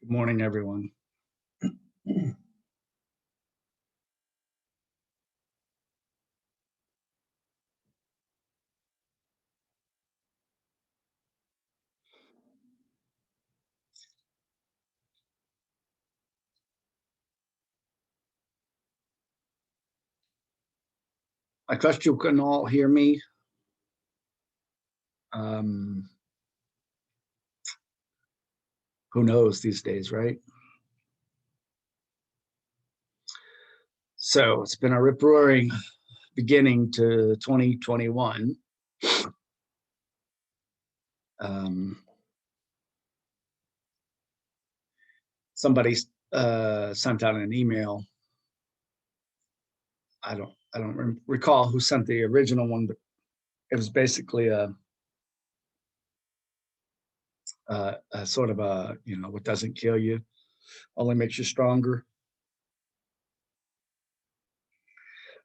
Good morning, everyone. I trust you can all hear me. Um, who knows these days, right? So it's been a rip-roaring beginning to 2021. Um, somebody sent out an email. I don't recall who sent the original one, but it was basically a sort of a what doesn't kill you only makes you stronger.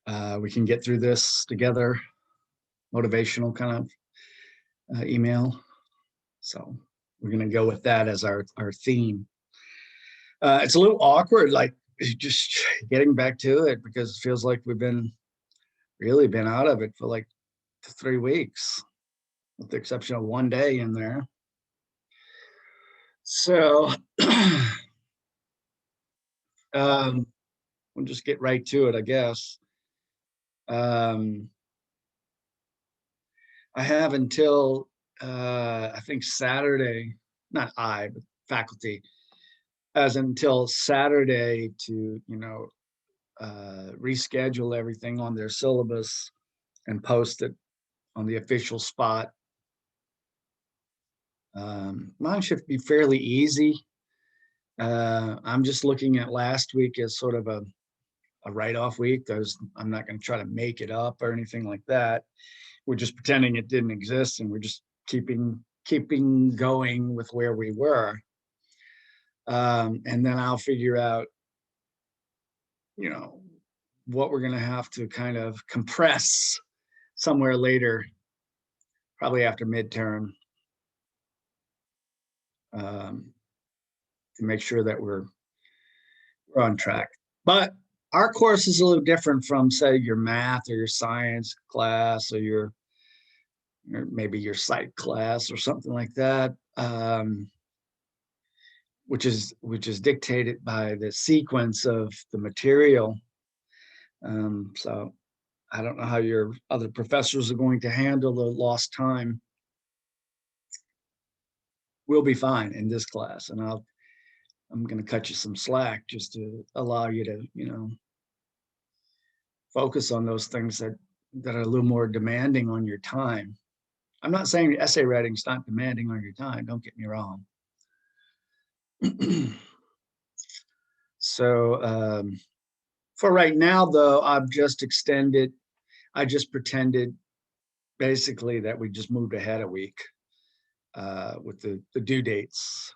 We can get through this together. Motivational kind of email. So we're going to go with that as our theme. It's a little awkward, like just getting back to it because it feels like we've really been out of it for like 3 weeks, with the exception of one day in there. So we'll just get right to it, I guess. Um, I have until I think Saturday, not I, but faculty, as until Saturday to reschedule everything on their syllabus and post it on the official spot. Mine should be fairly easy. I'm just looking at last week as sort of a write-off week. I'm not going to try to make it up or anything like that. We're just pretending it didn't exist, and we're just keeping going with where we were. And then I'll figure out, what we're going to have to kind of compress somewhere later, probably after midterm, to make sure that we're on track. But our course is a little different from, say, your math or your science class or maybe your psych class or something like that, which is dictated by the sequence of the material. So I don't know how your other professors are going to handle the lost time. We'll be fine in this class, and I'm going to cut you some slack just to allow you to, focus on those things that are a little more demanding on your time. I'm not saying essay writing's not demanding on your time. Don't get me wrong. So for right now, though, I just pretended basically that we just moved ahead a week with the due dates.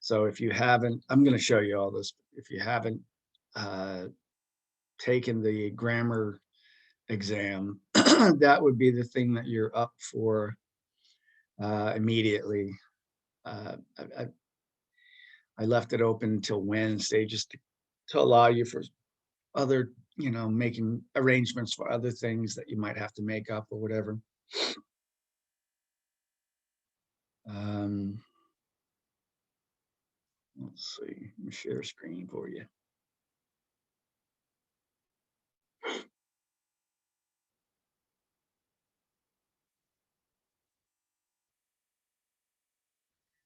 So if you haven't, I'm going to show you all this. If you haven't taken the grammar exam, that would be the thing that you're up for immediately. I left it open until Wednesday just to allow you for other, making arrangements for other things that you might have to make up or whatever. Let's see, let me share a screen for you.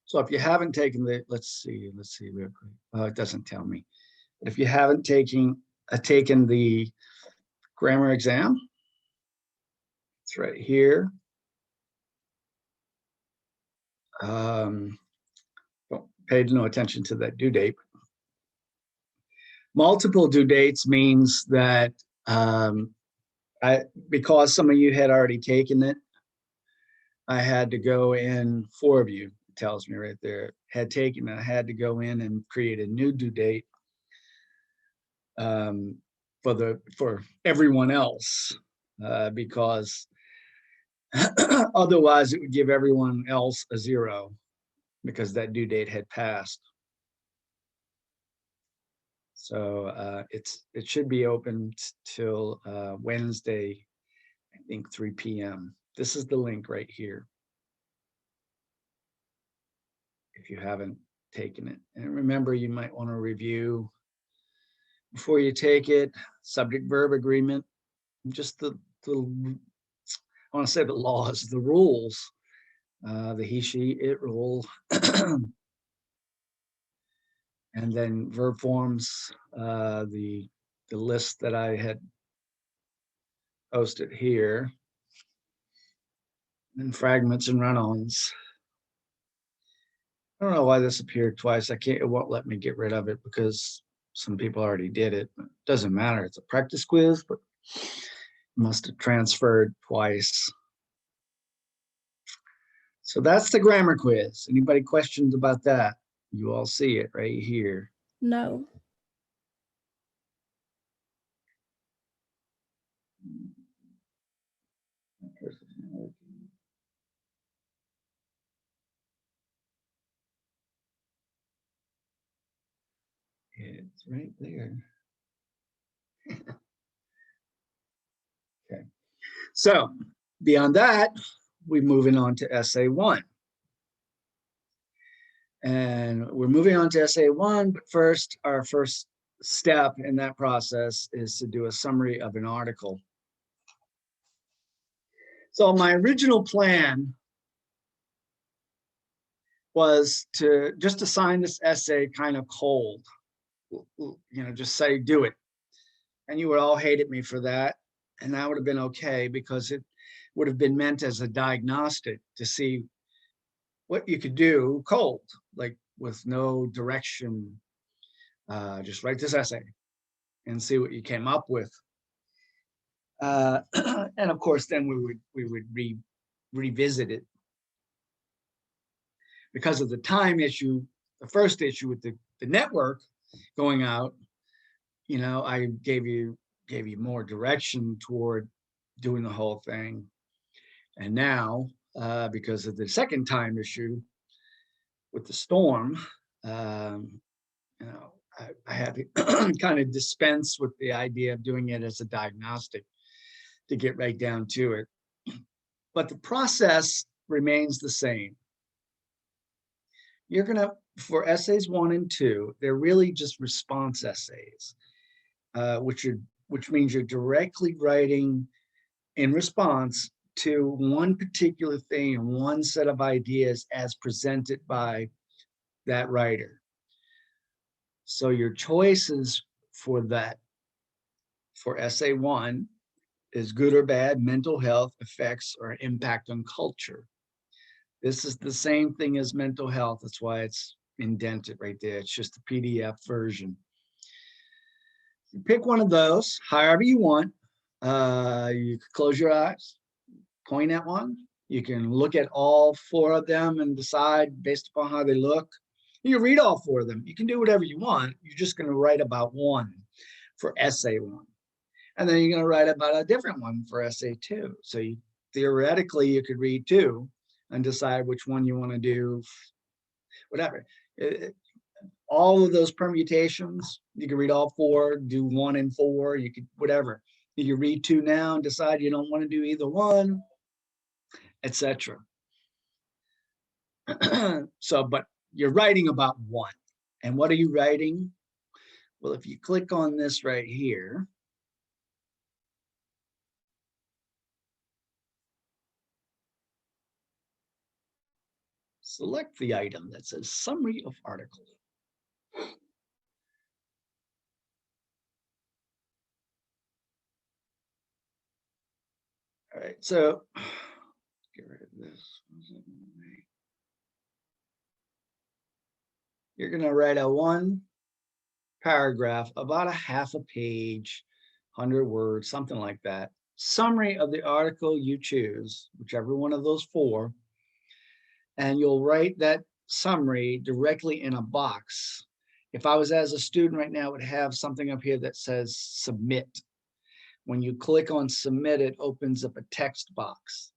So if you haven't taken let's see real quick. It doesn't tell me. But if you haven't taken the grammar exam, it's right here. Paid no attention to that due date. Multiple due dates means that because some of you had already taken it, I had to go in, 4 of you, it tells me right there, had taken it. I had to go in and create a new due date for everyone else, because otherwise it would give everyone else a 0. because that due date had passed. So it should be open till Wednesday, I think 3 p.m. This is the link right here, if you haven't taken it. And remember, you might want to review before you take it, subject verb agreement, just the I want to say the laws, the rules, the he, she, it rule, and then verb forms, the list that I had posted here, and fragments and run-ons. I don't know why this appeared twice. It won't let me get rid of it because some people already did it. It doesn't matter. It's a practice quiz, but must have transferred twice. So that's the grammar quiz. Anybody questions about that? You all see it right here. No. It's right there. Okay. So beyond that, we're moving on to essay 1. And we're moving on to essay 1, but first, our first step in that process is to do a summary of an article. So my original plan was to just assign this essay kind of cold, just say, do it. And you would all hated me for that. And that would have been okay because it would have been meant as a diagnostic to see what you could do cold, like with no direction. Just write this essay and see what you came up with. And of course, then we would revisit it. Because of the time issue, the first issue with the network going out, I gave you more direction toward doing the whole thing. And now, because of the second time issue with the storm, I had to kind of dispense with the idea of doing it as a diagnostic to get right down to it. But the process remains the same. You're gonna, for essays 1 and 2, they're really just response essays, which means you're directly writing in response to one particular thing and one set of ideas as presented by that writer. So your choices for that, for essay 1, is good or bad, mental health, effects, or impact on culture. This is the same thing as mental health. That's why it's indented right there. It's just a PDF version. You pick one of those, however you want. You can close your eyes, point at one. You can look at all 4 of them and decide based upon how they look. You read all 4 of them. You can do whatever you want. You're just going to write about one for essay 1. And then you're going to write about a different one for essay 2. So theoretically, you could read 2 and decide which one you want to do, whatever. All of those permutations, you can read all 4, do 1 and 4, you could, whatever. You can read 2 now and decide you don't want to do either one, etc. So, but you're writing about one. And what are you writing? Well, if you click on this right here, select the item that says summary of article. All right, so get rid of this. You're going to write a 1 paragraph, about a half a page, 100 words, something like that. Summary of the article you choose, whichever one of those 4, and you'll write that summary directly in a box. If I was as a student right now, it would have something up here that says submit. When you click on submit, it opens up a text box.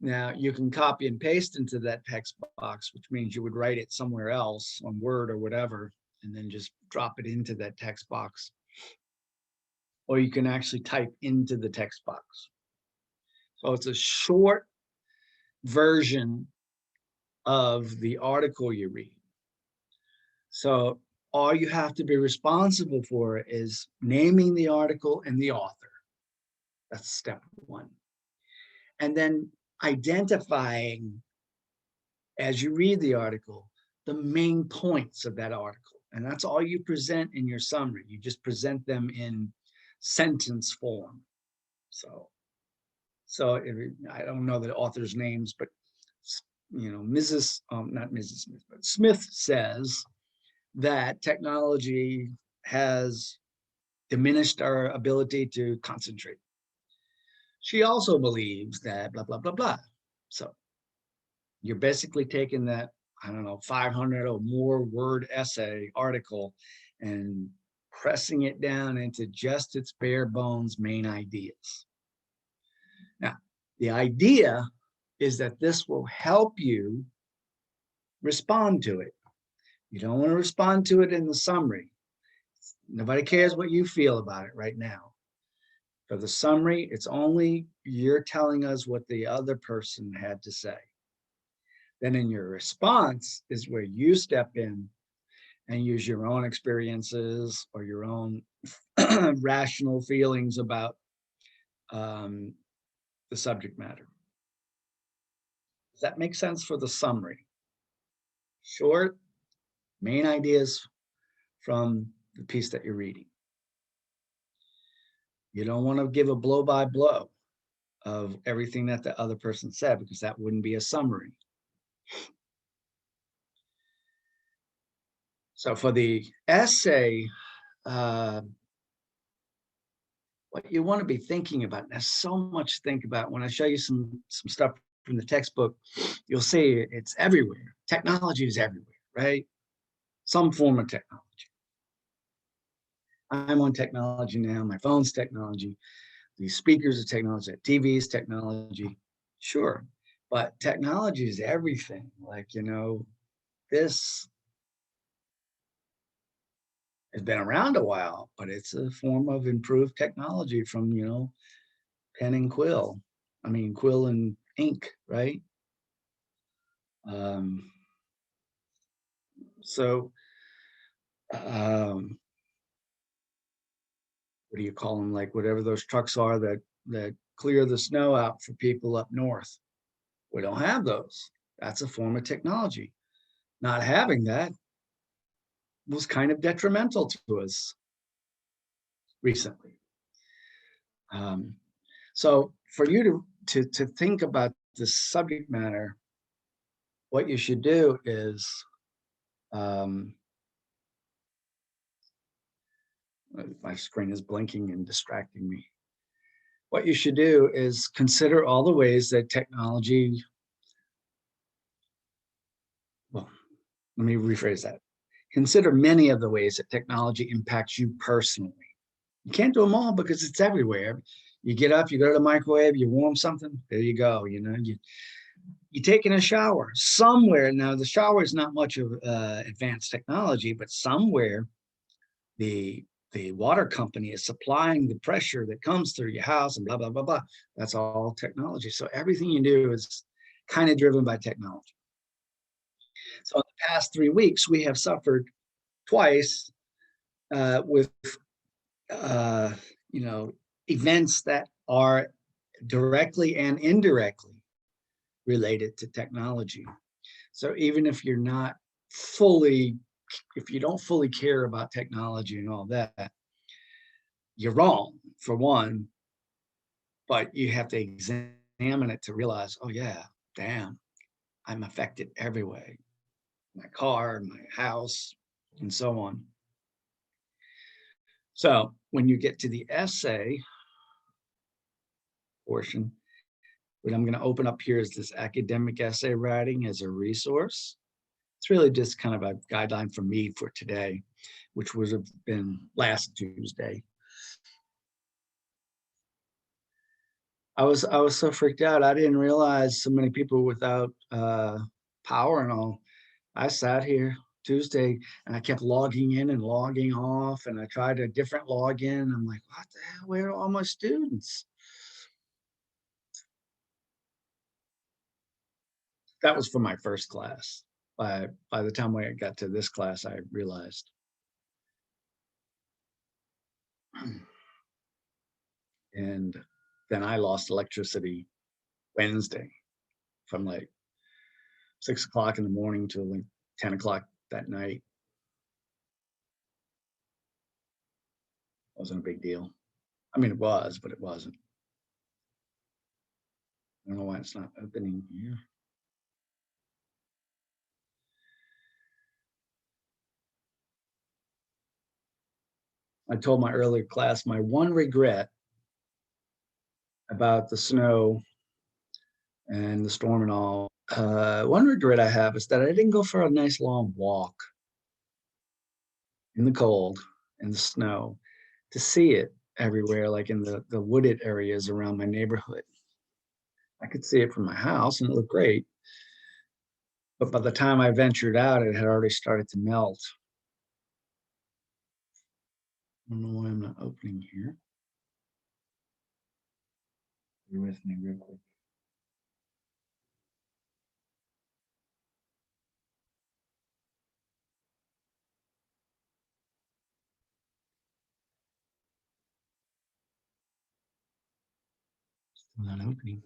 Now you can copy and paste into that text box, which means you would write it somewhere else on Word or whatever, and then just drop it into that text box. Or you can actually type into the text box. So it's a short version of the article you read. So all you have to be responsible for is naming the article and the author. That's step one. And then identifying, as you read the article, the main points of that article. And that's all you present in your summary. You just present them in sentence form. So I don't know the author's names, but Mrs. Not Mrs. Smith, but Smith says that technology has diminished our ability to concentrate. She also believes that blah, blah, blah, blah. So you're basically taking that, I don't know, 500 or more word essay article and pressing it down into just its bare bones main ideas. Now, the idea is that this will help you respond to it. You don't want to respond to it in the summary. Nobody cares what you feel about it right now. For the summary, it's only you're telling us what the other person had to say. Then in your response is where you step in and use your own experiences or your own rational feelings about the subject matter. Does that make sense for the summary? Short, main ideas from the piece that you're reading. You don't want to give a blow by blow of everything that the other person said, because that wouldn't be a summary. So for the essay, what you want to be thinking about, there's so much to think about. When I show you some stuff from the textbook, you'll see it's everywhere. Technology is everywhere, right? Some form of technology. I'm on technology now. My phone's technology. These speakers are technology. TV's technology. Sure. But technology is everything. Like, this has been around a while, but it's a form of improved technology from, pen and quill. I mean, quill and ink, right? So, what do you call them? Like whatever those trucks are that clear the snow out for people up north. We don't have those. That's a form of technology. Not having that was kind of detrimental to us recently. So for you to think about this subject matter, what you should do is, my screen is blinking and distracting me. What you should do is consider all the ways that technology, well, let me rephrase that. Consider many of the ways that technology impacts you personally. You can't do them all because it's everywhere. You get up, you go to the microwave, you warm something, there you go. You're taking a shower somewhere. Now, the shower is not much of advanced technology, but somewhere the water company is supplying the pressure that comes through your house and blah, blah, blah, blah. That's all technology. So everything you do is kind of driven by technology. So in the past 3 weeks, we have suffered twice with, events that are directly and indirectly related to technology. So even if you're not if you don't fully care about technology and all that, you're wrong, for one, but you have to examine it to realize, oh yeah, damn, I'm affected every way. My car, my house, and so on. So when you get to the essay portion, what I'm going to open up here is this academic essay writing as a resource. It's really just kind of a guideline for me for today, which would have been last Tuesday. I was so freaked out. I didn't realize so many people without power and all. I sat here Tuesday and I kept logging in and logging off, and I tried a different login. I'm like, what the hell? Where are all my students? That was for my first class. By the time I got to this class, I realized. And then I lost electricity Wednesday from like 6 o'clock in the morning to like 10 o'clock that night. It wasn't a big deal. I mean, it was, but it wasn't. I don't know why it's not opening here. I told my earlier class my one regret about the snow and the storm and all. One regret I have is that I didn't go for a nice long walk in the cold and the snow to see it everywhere, like in the wooded areas around my neighborhood. I could see it from my house and it looked great. But by the time I ventured out, it had already started to melt. I don't know why I'm not opening here. Be with me real quick. Still not opening.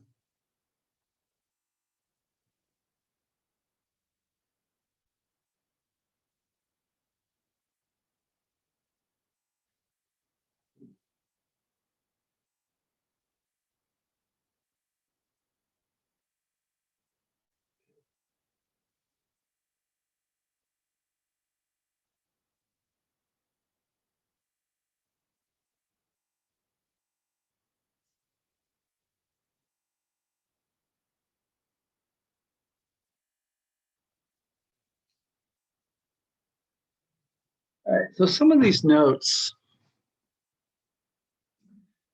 All right, so some of these notes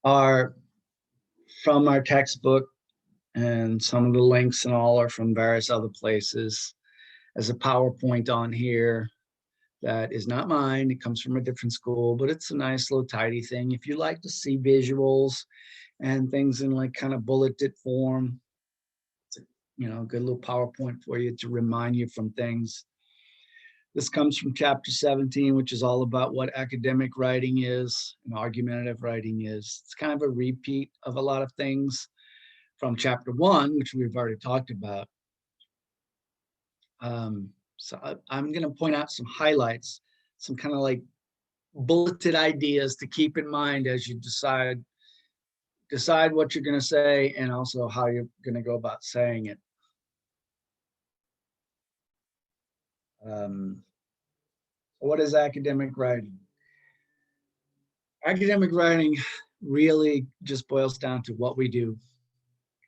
are from our textbook, and some of the links and all are from various other places. There's a PowerPoint on here that is not mine. It comes from a different school, but it's a nice little tidy thing. If you like to see visuals and things in like kind of bulleted form, it's a good little PowerPoint for you to remind you from things. This comes from chapter 17, which is all about what academic writing is and argumentative writing is. It's kind of a repeat of a lot of things from chapter 1, which we've already talked about. So I'm going to point out some highlights, some kind of like bulleted ideas to keep in mind as you decide what you're going to say and also how you're going to go about saying it. What is academic writing? Academic writing really just boils down to what we do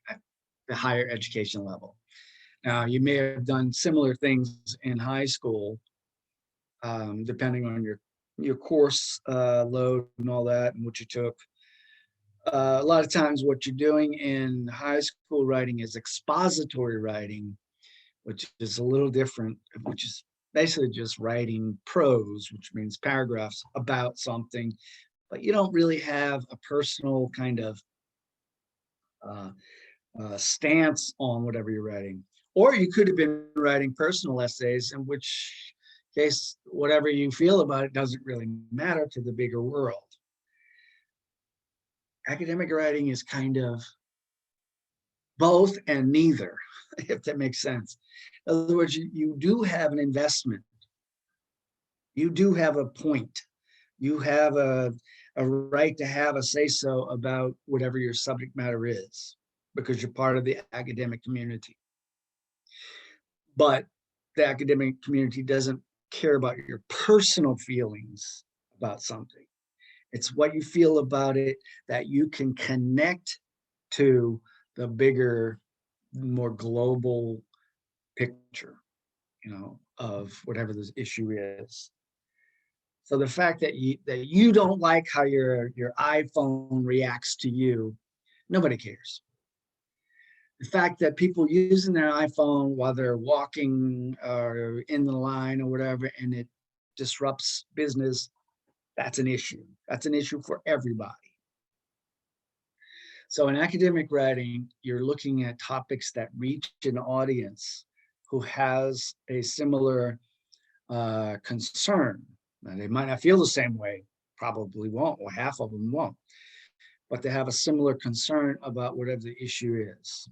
at the higher education level. Now, you may have done similar things in high school, depending on your course load and all that and what you took. A lot of times what you're doing in high school writing is expository writing, which is a little different, which is basically just writing prose, which means paragraphs about something, but you don't really have a personal kind of uh, stance on whatever you're writing. Or you could have been writing personal essays, in which case, whatever you feel about it doesn't really matter to the bigger world. Academic writing is kind of both and neither, if that makes sense. In other words, you do have an investment. You do have a point. You have a right to have a say-so about whatever your subject matter is, because you're part of the academic community. But the academic community doesn't care about your personal feelings about something. It's what you feel about it that you can connect to the bigger, more global picture, of whatever this issue is. So the fact that you don't like how your iPhone reacts to you Nobody cares. The fact that people using their iPhone while they're walking or in the line or whatever, and it disrupts business, that's an issue. That's an issue for everybody. So in academic writing, you're looking at topics that reach an audience who has a similar concern. Now, they might not feel the same way, probably won't, or half of them won't, but they have a similar concern about whatever the issue is.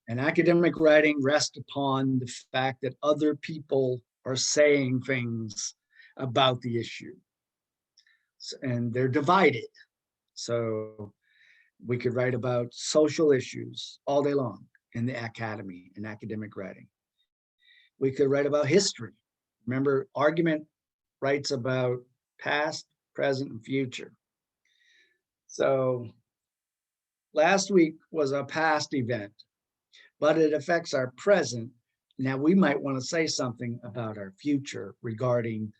And academic writing rests upon the fact that other people are saying things about the issue. And they're divided. So we could write about social issues all day long in the academy, in academic writing. We could write about history. Remember, argument writes about past, present, and future. So last week was a past event, but it affects our present. Now we might want to say something about our future regarding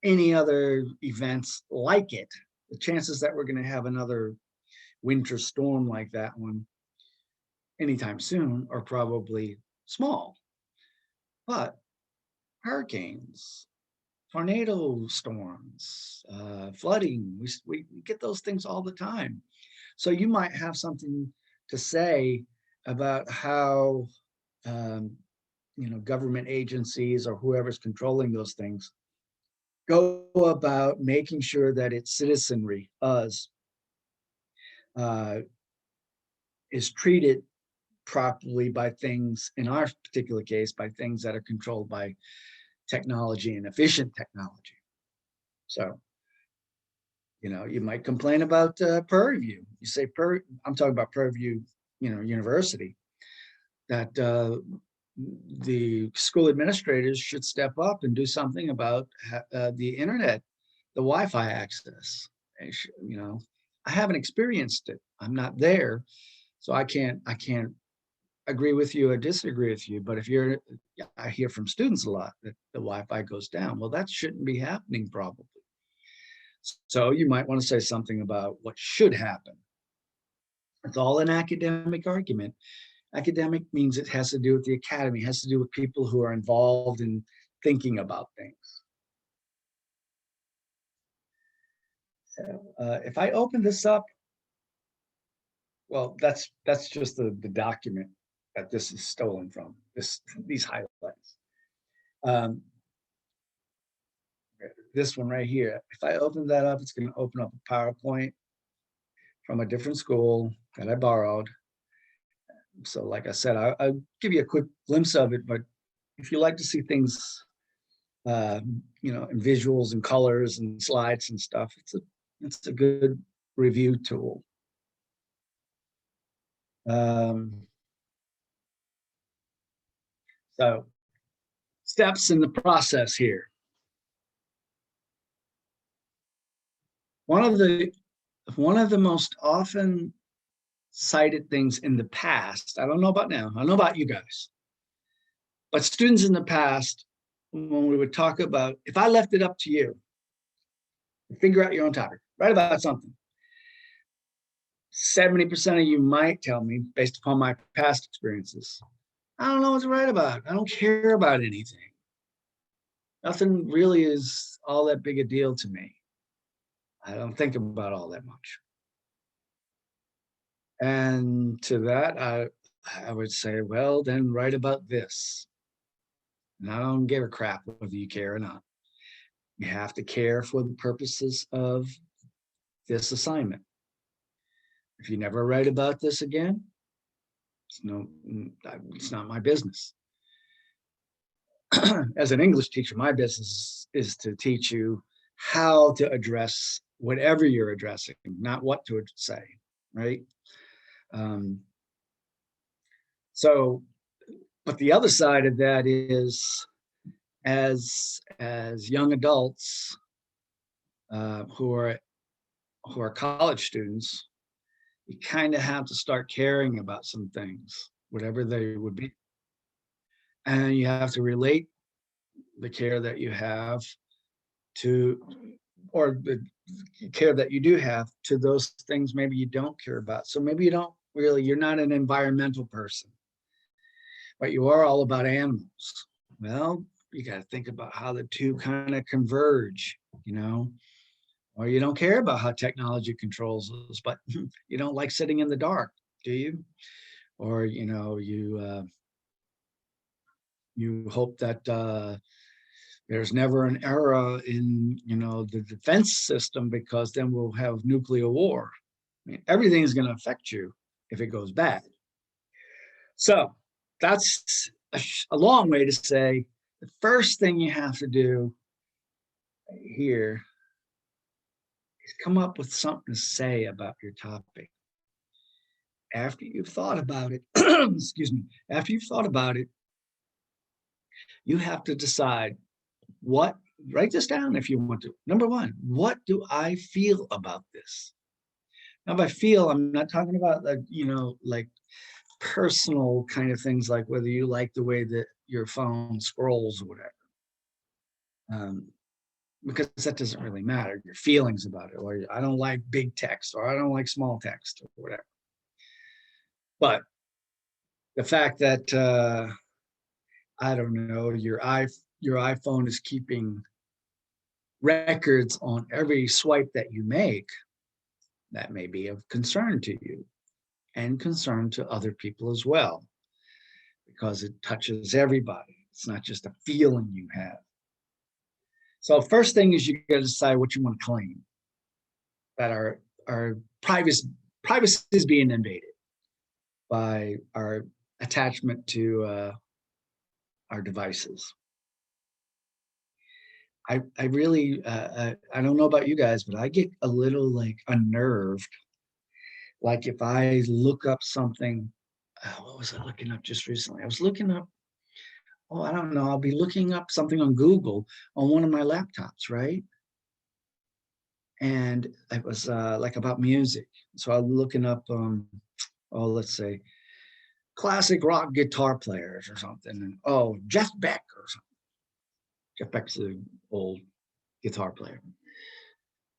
any other events like it. The chances that we're going to have another winter storm like that one anytime soon are probably small. But hurricanes, tornado storms, flooding, we get those things all the time. So you might have something to say about how government agencies or whoever's controlling those things go about making sure that its citizenry, us, is treated properly by things, in our particular case, by things that are controlled by technology and efficient technology. So, you might complain about Prairie View. You say, I'm talking about Prairie View, University, that the school administrators should step up and do something about the internet, the Wi-Fi access. I haven't experienced it. I'm not there, so I can't agree with you or disagree with you. But I hear from students a lot that the Wi-Fi goes down. Well, that shouldn't be happening probably. So you might want to say something about what should happen. It's all an academic argument. Academic means it has to do with the academy, it has to do with people who are involved in thinking about things. So if I open this up, well, that's just the document that this is stolen from, these highlights. This one right here, if I open that up, it's going to open up a PowerPoint from a different school that I borrowed. So like I said, I'll give you a quick glimpse of it, but if you like to see things, in visuals and colors and slides and stuff, it's a good review tool. So steps in the process here. One of the most often cited things in the past, I don't know about now, I don't know about you guys, but students in the past, when we would talk about, if I left it up to you, figure out your own topic, write about something, 70% of you might tell me, based upon my past experiences, I don't know what to write about. I don't care about anything. Nothing really is all that big a deal to me. I don't think about all that much. And to that, I would say, well, then write about this. And I don't give a crap whether you care or not. You have to care for the purposes of this assignment. If you never write about this again, it's not my business. As an English teacher, my business is to teach you how to address whatever you're addressing, not what to say, right? But the other side of that is, as young adults who are college students, you kind of have to start caring about some things, whatever they would be. And you have to relate the care that you have to or the care that you do have to those things maybe you don't care about. So maybe you're not an environmental person, but you are all about animals. Well, you got to think about how the two kind of converge, or you don't care about how technology controls us, but you don't like sitting in the dark, do you? Or, you hope that there's never an era in, the defense system, because then we'll have nuclear war. I mean, everything is going to affect you if it goes bad. So that's a long way to say the first thing you have to do here is come up with something to say about your topic. After you've thought about it, excuse me, after you've thought about it, you have to decide write this down if you want to. Number one, what do I feel about this? Now, by feel, I'm not talking about like personal kind of things, like whether you like the way that your phone scrolls or whatever. Because that doesn't really matter, your feelings about it, or I don't like big text, or I don't like small text, or whatever. But the fact that, I don't know, your iPhone is keeping records on every swipe that you make, that may be of concern to you and concern to other people as well, because it touches everybody. It's not just a feeling you have. So first thing is you got to decide what you want to claim, that our privacy is being invaded by our attachment to our devices. I really, I don't know about you guys, but I get a little like unnerved. Like if I look up something, what was I looking up just recently? I was looking up, I don't know, I'll be looking up something on Google on one of my laptops, right? And it was like about music. So I'm looking up, let's say, classic rock guitar players or something. And, Jeff Beck or something. Jeff Beck's an old guitar player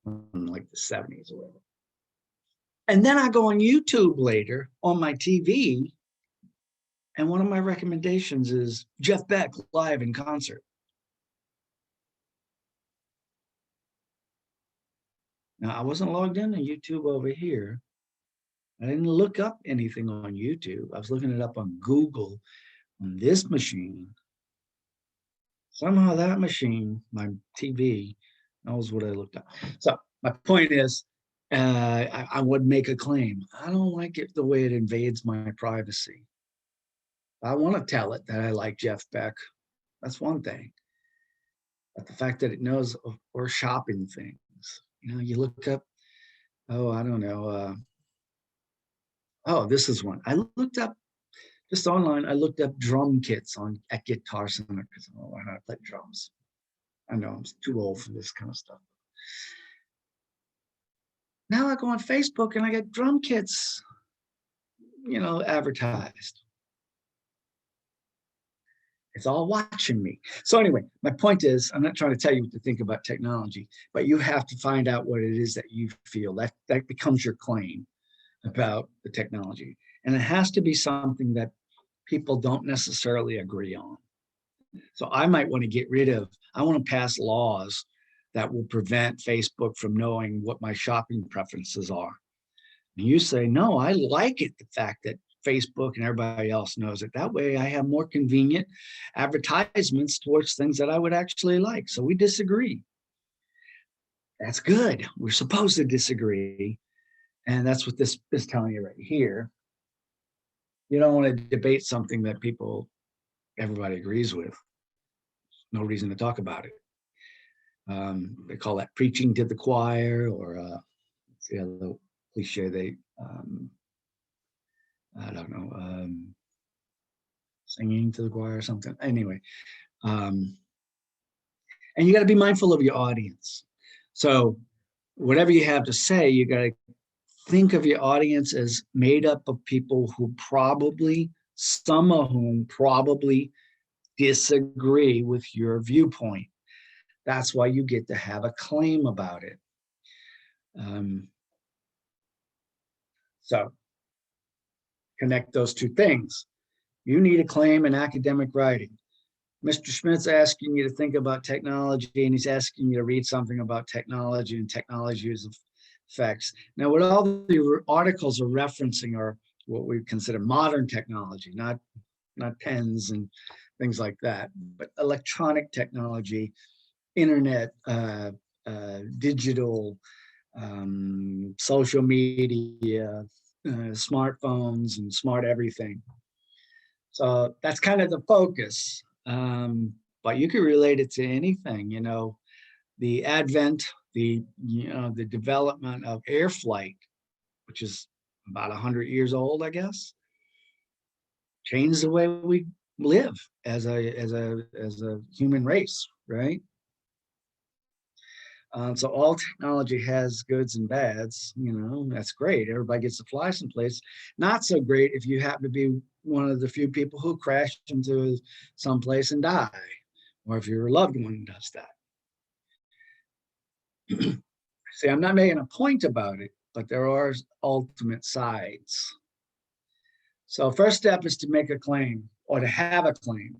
from like the 70s or whatever. And then I go on YouTube later on my TV, and one of my recommendations is Jeff Beck live in concert. Now, I wasn't logged into YouTube over here. I didn't look up anything on YouTube. I was looking it up on Google on this machine. Somehow that machine, my TV, knows what I looked up. So my point is, I would make a claim. I don't like it the way it invades my privacy. I want to tell it that I like Jeff Beck. That's one thing. But the fact that it knows we're shopping things, you look up, I don't know. This is one. I looked up just online. I looked up drum kits at Guitar Center because I don't know how to play drums. I know I'm too old for this kind of stuff. Now I go on Facebook and I get drum kits, advertised. It's all watching me. So anyway, my point is, I'm not trying to tell you what to think about technology, but you have to find out what it is that you feel. That becomes your claim about the technology. And it has to be something that people don't necessarily agree on. So I might want to I want to pass laws that will prevent Facebook from knowing what my shopping preferences are. And you say, no, I like it, the fact that Facebook and everybody else knows it. That way I have more convenient advertisements towards things that I would actually like. So we disagree. That's good. We're supposed to disagree. And that's what this is telling you right here. You don't want to debate something that everybody agrees with. No reason to talk about it. They call that preaching to the choir, or the other cliche I don't know, singing to the choir or something. Anyway, and you got to be mindful of your audience. So whatever you have to say, you got to think of your audience as made up of people who some of whom probably disagree with your viewpoint. That's why you get to have a claim about it. So connect those two things. You need a claim in academic writing. Mr. Schmidt's asking you to think about technology, and he's asking you to read something about technology and technology effects. Now, what all the articles are referencing are what we consider modern technology, not pens and things like that, but electronic technology, internet, digital, social media, smartphones, and smart everything. So that's kind of the focus. But you can relate it to anything, the advent, the development of air flight, which is about 100 years old, I guess, changed the way we live as a human race, right? So all technology has goods and bads, that's great. Everybody gets to fly someplace. Not so great if you happen to be one of the few people who crash into someplace and die, or if your loved one does that. See, I'm not making a point about it, but there are ultimate sides. So first step is to make a claim or to have a claim.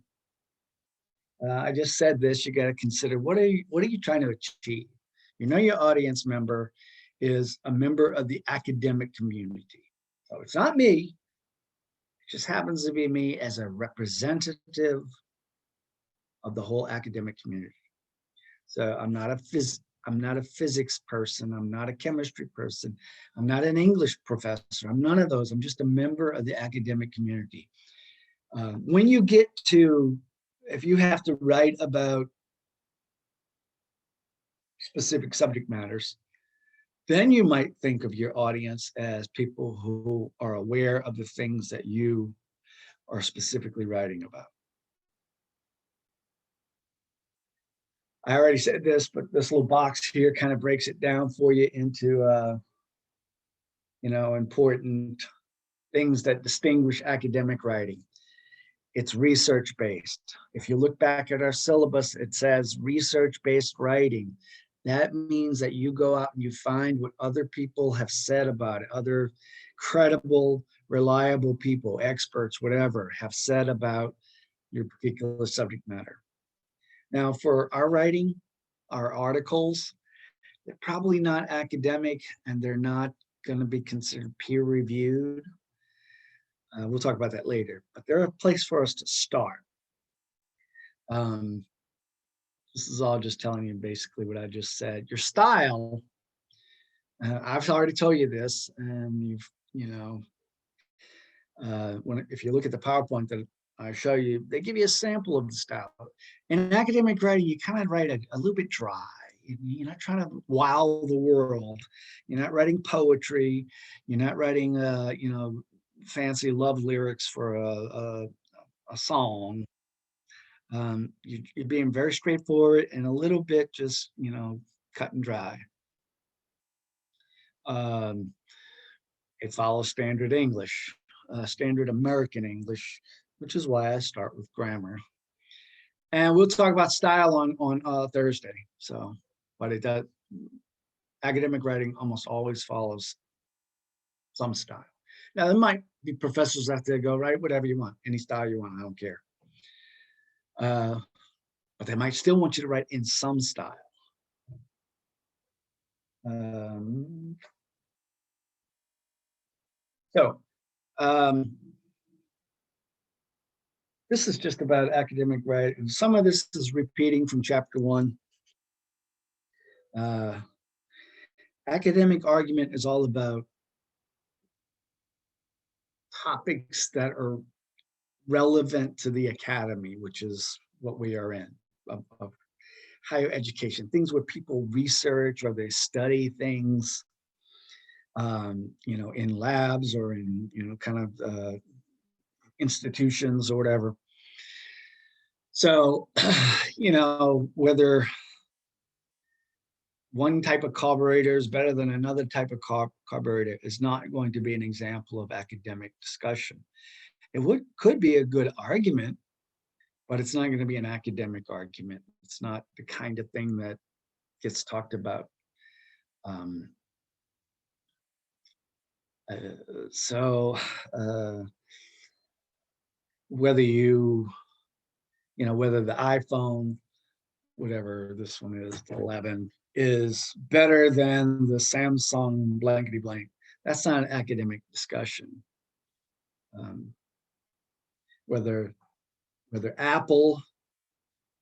I just said this, you got to consider, what are you trying to achieve? Your audience member is a member of the academic community. So it's not me. It just happens to be me as a representative of the whole academic community. So I'm not a physics person. I'm not a chemistry person. I'm not an English professor. I'm none of those. I'm just a member of the academic community. When you get to, if you have to write about specific subject matters, then you might think of your audience as people who are aware of the things that you are specifically writing about. I already said this, but this little box here kind of breaks it down for you into, important things that distinguish academic writing. It's research-based. If you look back at our syllabus, it says research-based writing. That means that you go out and you find what other people have said about it, other credible, reliable people, experts, whatever, have said about your particular subject matter. Now, for our writing, our articles, they're probably not academic and they're not going to be considered peer-reviewed. We'll talk about that later, but they're a place for us to start. This is all just telling you basically what I just said. Your style, I've already told you this, and if you look at the PowerPoint that I show you, they give you a sample of the style. In academic writing, you kind of write a little bit dry. You're not trying to wow the world. You're not writing poetry. You're not writing, fancy love lyrics for a song. You're being very straightforward and a little bit just, cut and dry. It follows standard English, standard American English, which is why I start with grammar. And we'll talk about style on Thursday. So, but it does. Academic writing almost always follows some style. Now, there might be professors out there go, write whatever you want, any style you want, I don't care. But they might still want you to write in some style. This is just about academic writing. Some of this is repeating from chapter 1. Academic argument is all about topics that are relevant to the academy, which is what we are in, of higher education, things where people research or they study things, in labs or in, kind of institutions or whatever. So, whether one type of carburetor is better than another type of carburetor is not going to be an example of academic discussion. It could be a good argument, but it's not going to be an academic argument. It's not the kind of thing that gets talked about. Um, uh, so uh, whether whether the iPhone, whatever this one is, 11, is better than the Samsung blankety blank, that's not an academic discussion. Um, whether Apple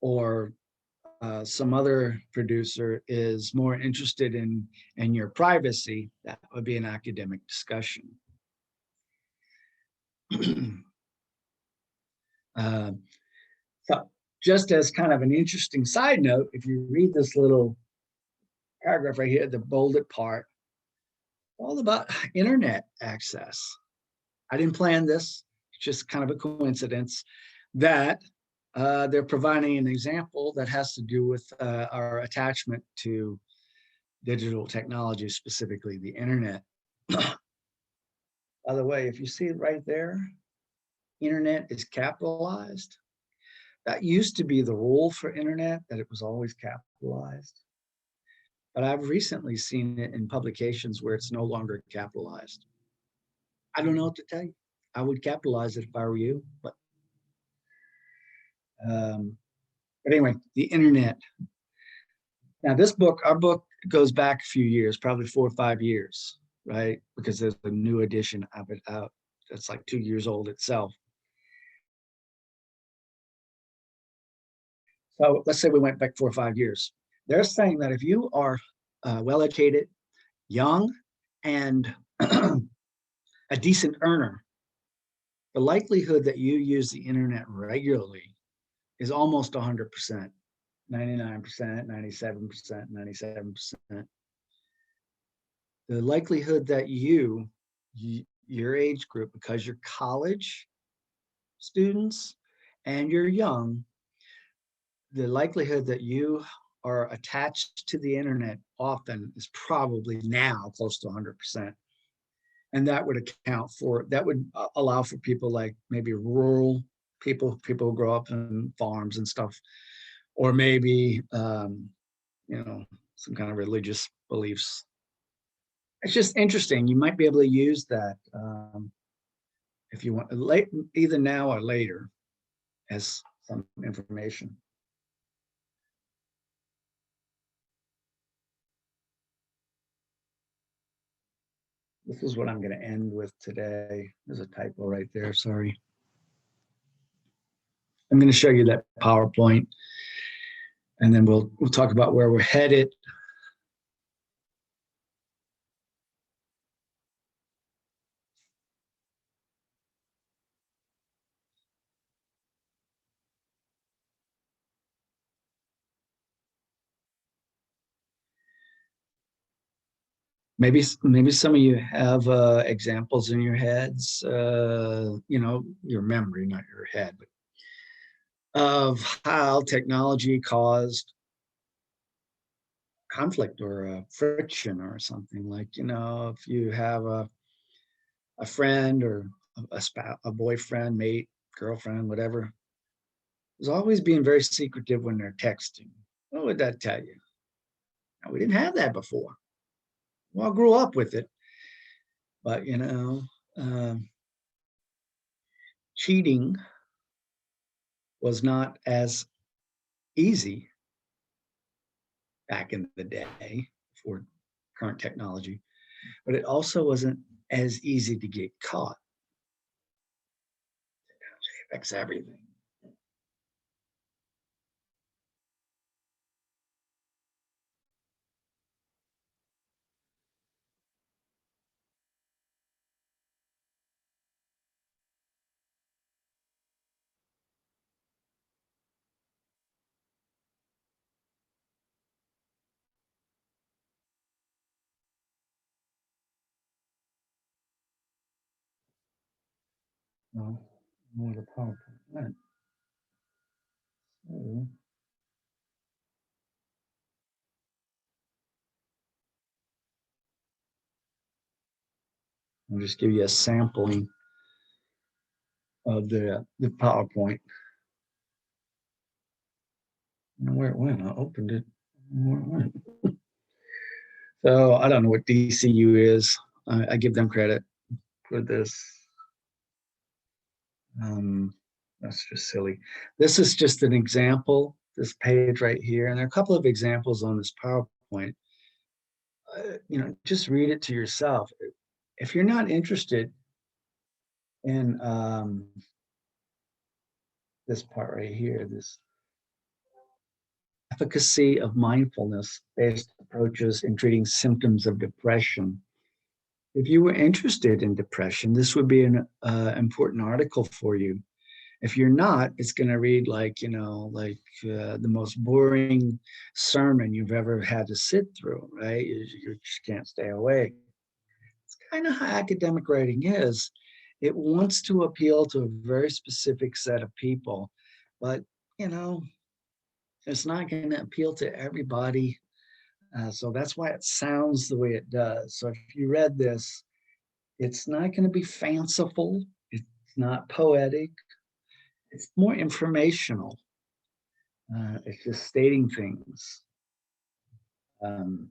or some other producer is more interested in your privacy, that would be an academic discussion. uh, so just as kind of an interesting side note, if you read this little paragraph right here, the bolded part, all about internet access. I didn't plan this, it's just kind of a coincidence that they're providing an example that has to do with our attachment to digital technology, specifically the internet. By the way, if you see it right there, internet is capitalized. That used to be the rule for internet, that it was always capitalized. But I've recently seen it in publications where it's no longer capitalized. I don't know what to tell you. I would capitalize it if I were you, but anyway, the internet. Now this book, our book goes back a few years, probably 4 or 5 years, right? Because there's a new edition of it out that's like 2 years old itself. So let's say we went back 4 or 5 years. They're saying that if you are well-educated, young, and a decent earner, the likelihood that you use the internet regularly is almost 100%, 99%, 97%, 97%. The likelihood that your age group, because you're college students and you're young, the likelihood that you are attached to the internet often is probably now close to 100%. And that would allow for people like maybe rural people who grow up in farms and stuff, or maybe, some kind of religious beliefs. It's just interesting. You might be able to use that if you want, either now or later, as some information. This is what I'm going to end with today. There's a typo right there. Sorry. I'm going to show you that PowerPoint, and then we'll talk about where we're headed. Maybe some of you have examples in your heads, your memory, not your head, but of how technology caused conflict or friction or something. Like, if you have a friend or a boyfriend, mate, girlfriend, whatever, is always being very secretive when they're texting. What would that tell you? Now, we didn't have that before. Well, I grew up with it, but cheating was not as easy back in the day for current technology, but it also wasn't as easy to get caught. It affects everything. No, more the PowerPoint. Right. So, I'll just give you a sampling of the PowerPoint. where it went. I opened it. Where it went. So I don't know what DCU is. I give them credit for this. That's just silly. This is just an example, this page right here. And there are a couple of examples on this PowerPoint. Just read it to yourself. If you're not interested in this part right here, this efficacy of mindfulness-based approaches in treating symptoms of depression. If you were interested in depression, this would be an important article for you. If you're not, it's going to read like, the most boring sermon you've ever had to sit through, right? You just can't stay awake. It's kind of how academic writing is. It wants to appeal to a very specific set of people, but, it's not going to appeal to everybody. So that's why it sounds the way it does. So if you read this, it's not going to be fanciful. It's not poetic. It's more informational. It's just stating things. The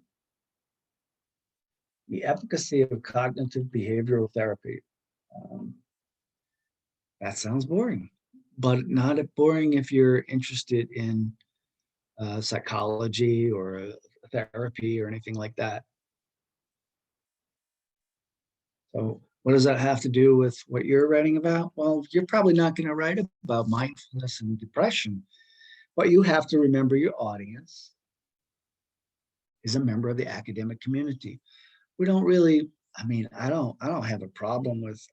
efficacy of cognitive behavioral therapy. That sounds boring, but not boring if you're interested in psychology or therapy or anything like that. So what does that have to do with what you're writing about? Well, you're probably not going to write about mindfulness and depression, but you have to remember your audience is a member of the academic community. We don't really, I don't have a problem with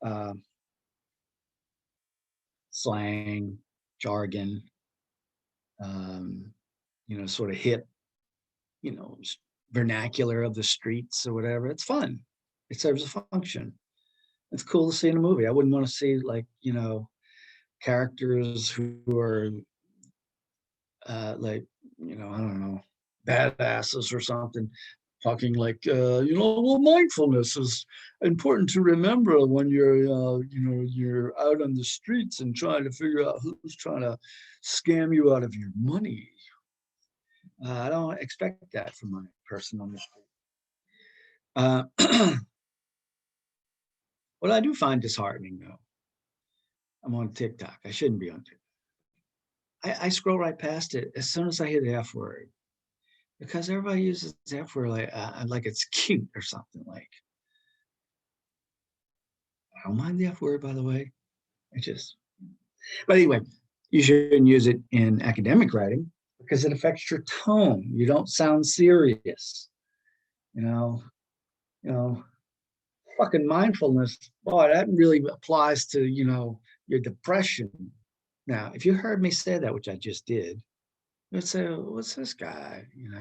slang, jargon, sort of hip, vernacular of the streets or whatever. It's fun. It serves a function. It's cool to see in a movie. I wouldn't want to see characters who are I don't know, badasses or something, talking like, well, mindfulness is important to remember when you're out on the streets and trying to figure out who's trying to scam you out of your money. I don't expect that from my person on the street. What I do find disheartening, though, I'm on TikTok. I shouldn't be on TikTok. I scroll right past it as soon as I hear the F word, because everybody uses the F word like it's cute or something. Like, I don't mind the F word, by the way. But anyway, you shouldn't use it in academic writing because it affects your tone. You don't sound serious. Fucking mindfulness, boy, that really applies to, your depression. Now, if you heard me say that, which I just did, you'd say, what's this guy, You're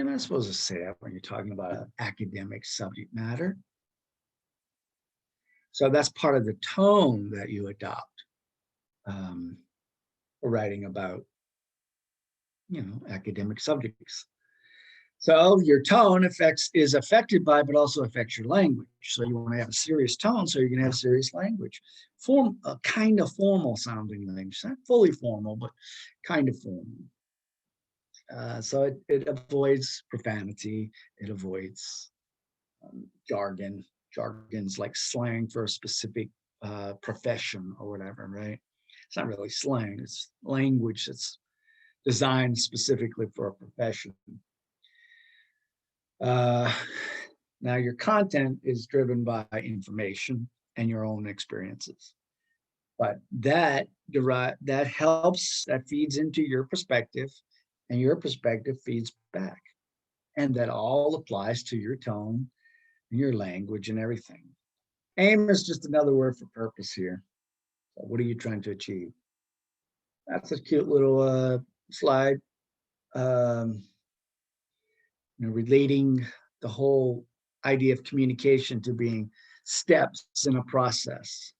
not supposed to say that when you're talking about an academic subject matter. So that's part of the tone that you adopt for writing about, academic subjects. So your tone is affected by, but also affects your language. So you want to have a serious tone, so you're going to have serious language. Form a kind of formal sounding language, not fully formal, but kind of formal. So it avoids profanity. It avoids jargon. Jargon's like slang for a specific profession or whatever, right? It's not really slang. It's language that's designed specifically for a profession. Now your content is driven by information and your own experiences, but that feeds into your perspective, and your perspective feeds back, and that all applies to your tone and your language and everything. Aim is just another word for purpose here. So what are you trying to achieve? That's a cute little slide. Relating the whole idea of communication to being steps in a process.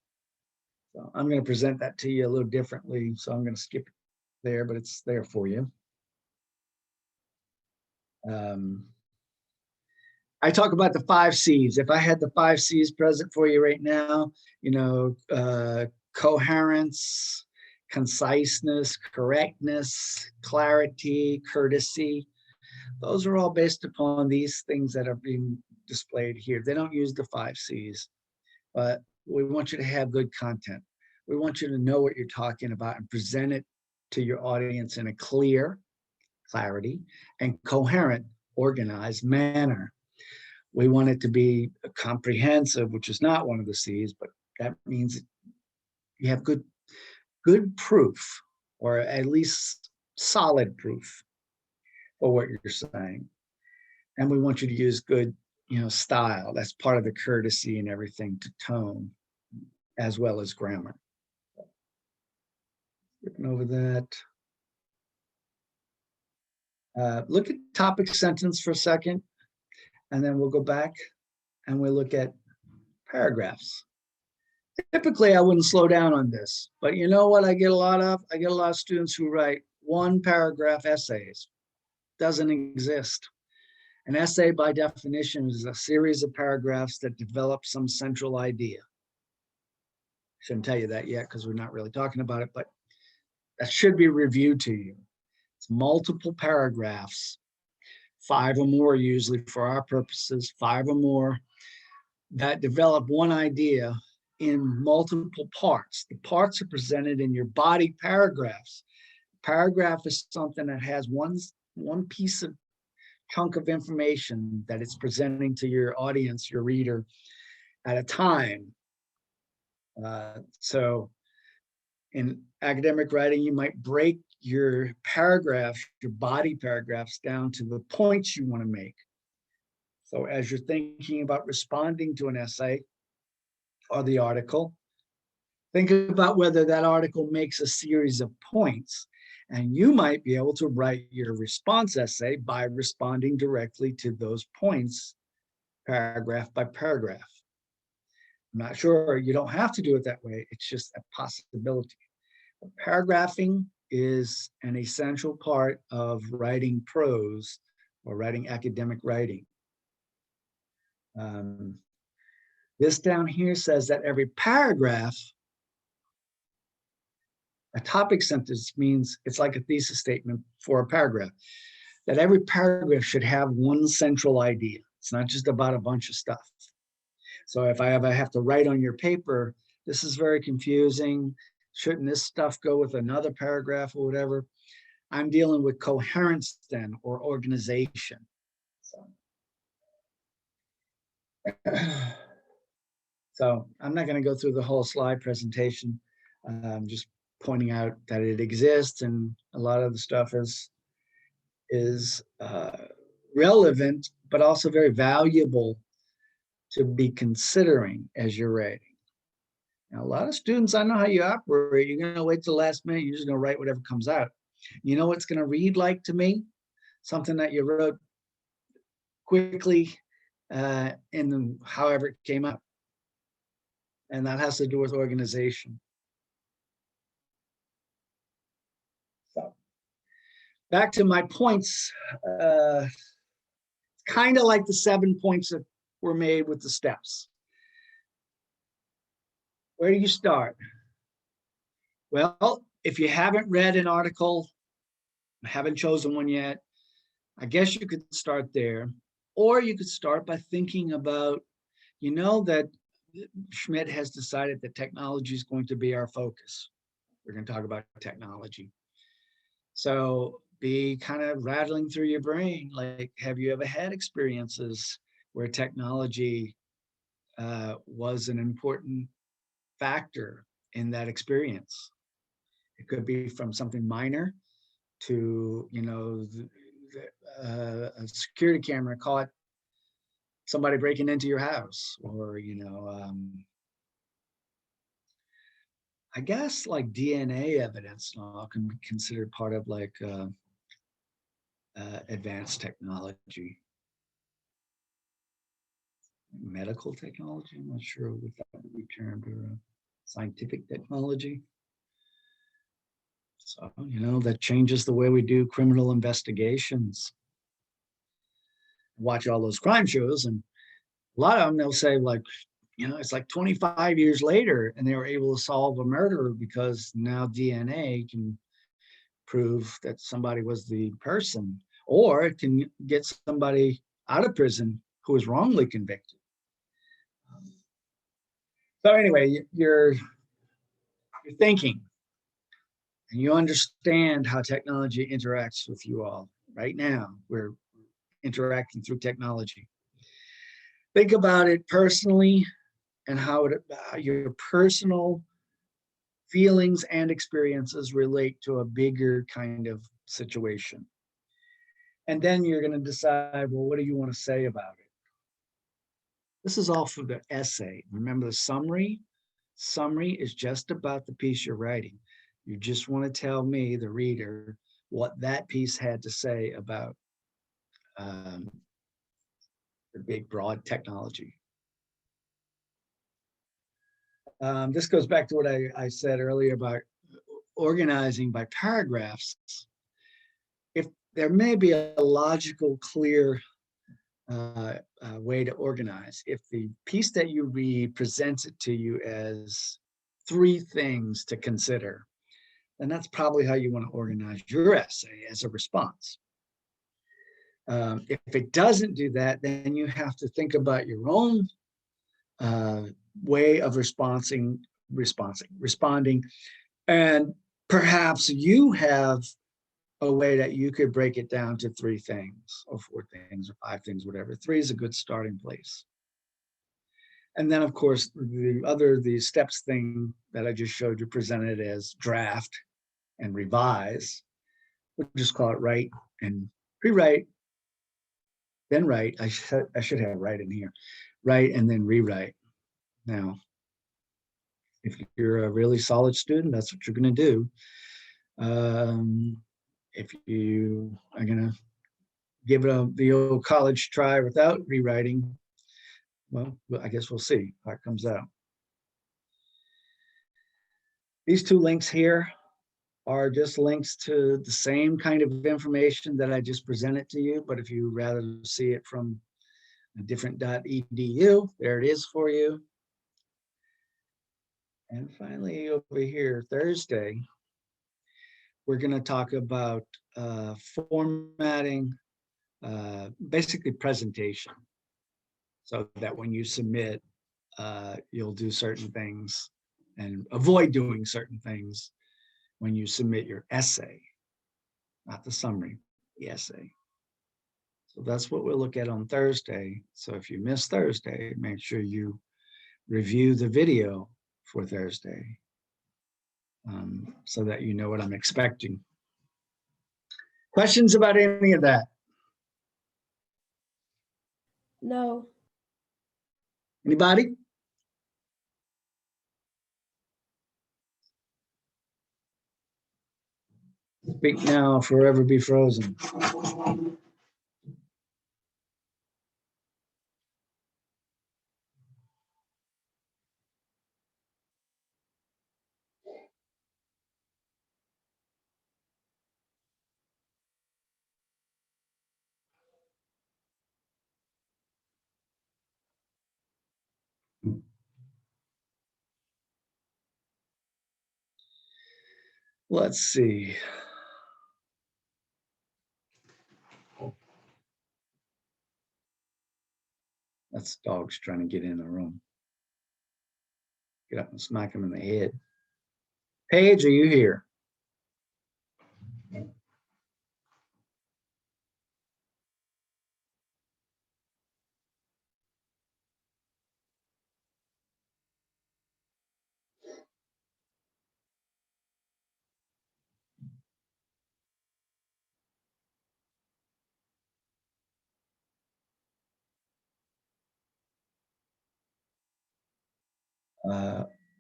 So I'm going to present that to you a little differently. So I'm going to skip there, but it's there for you. I talk about the 5 C's. If I had the 5 C's present for you right now, coherence, conciseness, correctness, clarity, courtesy. Those are all based upon these things that are being displayed here. They don't use the 5 Cs, but we want you to have good content. We want you to know what you're talking about and present it to your audience in a clear, clarity, and coherent, organized manner. We want it to be comprehensive, which is not one of the C's, but that means you have good proof, or at least solid proof for what you're saying. And we want you to use good, style. That's part of the courtesy and everything, to tone as well as grammar. Skipping over that. Look at topic sentence for a second, and then we'll go back and we'll look at paragraphs. Typically, I wouldn't slow down on this, but you know what I get a lot of? I get a lot of students who write 1-paragraph essays. Doesn't exist. An essay, by definition, is a series of paragraphs that develop some central idea. Shouldn't tell you that yet because we're not really talking about it, but that should be reviewed to you. It's multiple paragraphs, 5 or more usually for our purposes, 5 or more, that develop one idea in multiple parts. The parts are presented in your body paragraphs. Paragraph is something that has one piece of chunk of information that it's presenting to your audience, your reader, at a time. So in academic writing, you might break your paragraphs, your body paragraphs, down to the points you want to make. So as you're thinking about responding to an essay or the article, think about whether that article makes a series of points, and you might be able to write your response essay by responding directly to those points, paragraph by paragraph. I'm not sure, you don't have to do it that way. It's just a possibility. But paragraphing is an essential part of writing prose or writing academic writing. This down here says that every paragraph, a topic sentence means it's like a thesis statement for a paragraph, that every paragraph should have one central idea. It's not just about a bunch of stuff. So if I ever have to write on your paper, this is very confusing. Shouldn't this stuff go with another paragraph or whatever? I'm dealing with coherence then, or organization. So I'm not going to go through the whole slide presentation. Just pointing out that it exists, and a lot of the stuff is relevant, but also very valuable to be considering as you're writing. Now, a lot of students, I know how you operate. You're going to wait till the last minute. You're just going to write whatever comes out. You know what's going to read like to me? Something that you wrote quickly in however it came out. And that has to do with organization. So back to my points. Kind of like the 7 points that were made with the steps. Where do you start? Well, if you haven't read an article, haven't chosen one yet, I guess you could start there. Or you could start by thinking about, that Schmidt has decided that technology is going to be our focus. We're going to talk about technology. So be kind of rattling through your brain, like, have you ever had experiences where technology was an important factor in that experience? It could be from something minor to, a security camera caught somebody breaking into your house, or, I guess like DNA evidence now can be considered part of like advanced technology. Medical technology, I'm not sure what that would be termed, or scientific technology. So, that changes the way we do criminal investigations. Watch all those crime shows, and a lot of them, they'll say like, You know, it's like 25 years later, and they were able to solve a murder because now DNA can prove that somebody was the person, or it can get somebody out of prison who was wrongly convicted. So anyway, you're thinking and you understand how technology interacts with you all. Right now, we're interacting through technology. Think about it personally and how your personal feelings and experiences relate to a bigger kind of situation. And then you're going to decide, well, what do you want to say about it? This is all for the essay. Remember the summary? Summary is just about the piece you're writing. You just want to tell me, the reader, what that piece had to say about um, the big, broad technology. This goes back to what I said earlier about organizing by paragraphs. If there may be a logical, clear way to organize, if the piece that you read presents it to you as 3 things to consider, then that's probably how you want to organize your essay as a response. If it doesn't do that, then you have to think about your own way of responding, and perhaps you have a way that you could break it down to 3 things or 4 things or 5 things, whatever. 3 is a good starting place. And then, of course, the steps thing that I just showed you presented as draft and revise. We'll just call it write and pre-write, then write. I should have write in here. Write and then rewrite. Now, if you're a really solid student, that's what you're going to do. If you are going to give it the old college try without rewriting, well, I guess we'll see how it comes out. These 2 links here are just links to the same kind of information that I just presented to you, but if you rather see it from a different .edu, there it is for you. And finally, over here, Thursday, we're going to talk about formatting, basically presentation, so that when you submit, you'll do certain things and avoid doing certain things when you submit your essay, not the summary, the essay. So that's what we'll look at on Thursday. So if you miss Thursday, make sure you review the video for Thursday, so that you know what I'm expecting. Questions about any of that? No. Anybody? Speak now, forever be frozen. Let's see. That's dogs trying to get in the room. Get up and smack him in the head. Paige, are you here?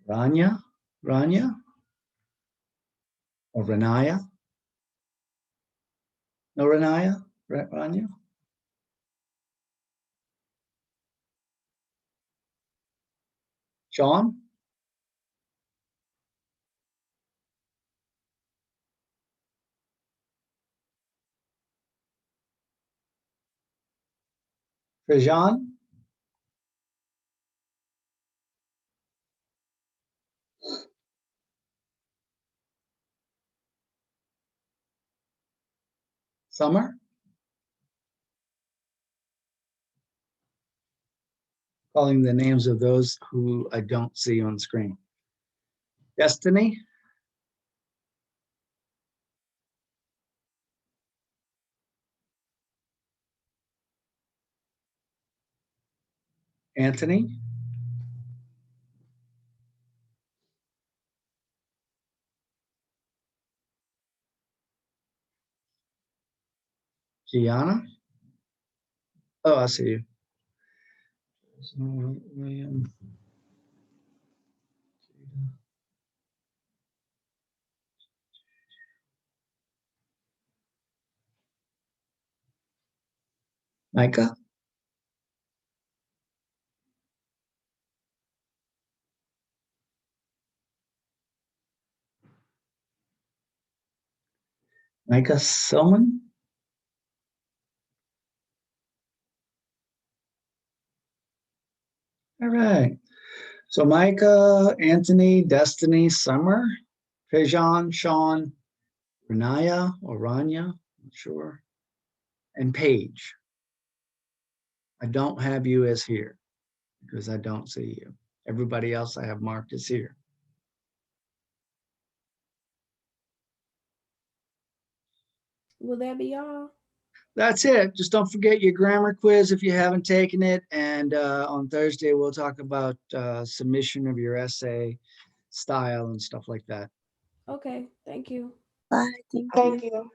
Rania? Rania? Or Renaya? No, Renaya? Rania? Sean? Rajan? Summer? Calling the names of those who I don't see on screen. Destiny? Anthony? Gianna? Oh, I see you. William. Micah? Micah Silman? All right. So Micah, Anthony, Destiny, Summer, Prejean, Sean, Renaya or Rania, not sure, and Paige. I don't have you as here because I don't see you. Everybody else I have marked as here. Will that be all? That's it. Just don't forget your grammar quiz if you haven't taken it. And on Thursday, we'll talk about submission of your essay style and stuff like that. Okay, thank you. Bye. Thank you. Thank you.